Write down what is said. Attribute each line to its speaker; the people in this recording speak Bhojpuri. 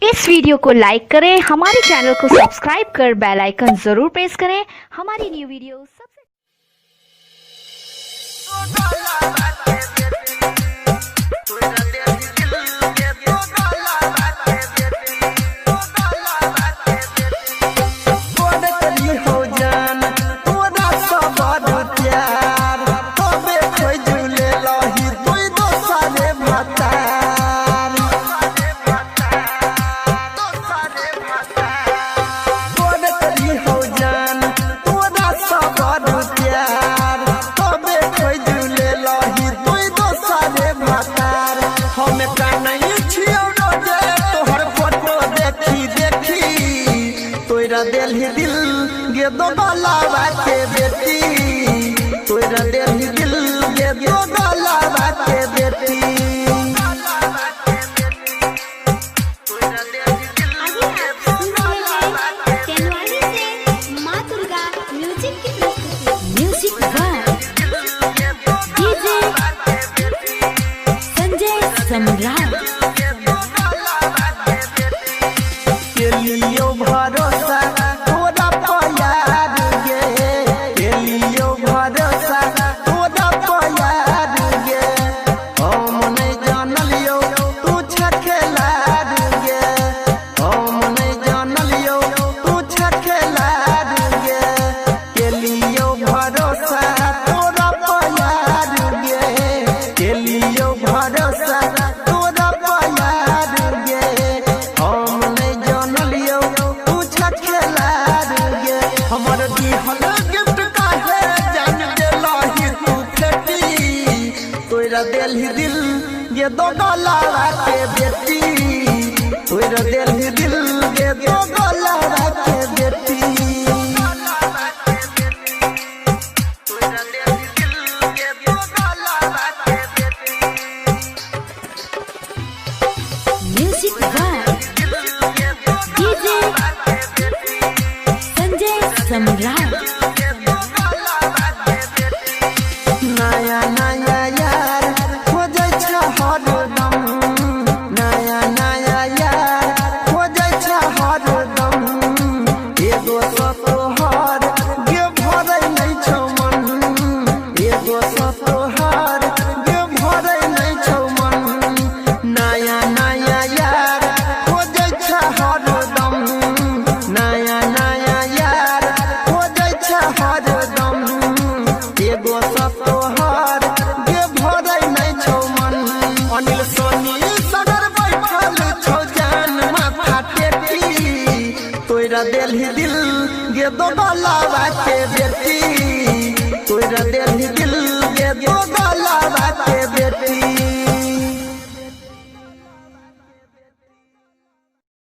Speaker 1: इस वीडियो को लाइक करें, हमारे चैनल को सब्सक्राइब कर बेल आइकन जरूर प्रेस करें हमारी न्यू वीडियो सबसे।
Speaker 2: दिल दिल गे दो गलावा के बेटी, तोरा दिल दिल गे दो गलावा के बेटी। दिल दिल ये दो गलावा के बेटी, तोरा दिल दिल ये दो गलावा के बेटी।
Speaker 3: म्यूजिक डीजे संजय सम्राट।
Speaker 2: नया नया यार खोजै छ हरदम, नया नया यार खोजै छ हरदम। एगो सतोहर गे भरै नै छौ मन, एगो सतोहर गे भरै नै छौ मन। नया नया यार खोजै छ हरदम, नया नया यार खोजै छ हरदम। एगो सतोहर गे भरै नै छौ मन। अनिल सोनी सगर बैठल छौ जान माथा टेकी, तोरा दिल दिल गे दो गलावा के बेटी, तोरा दिल दिल गे दो गलावा के बेटी।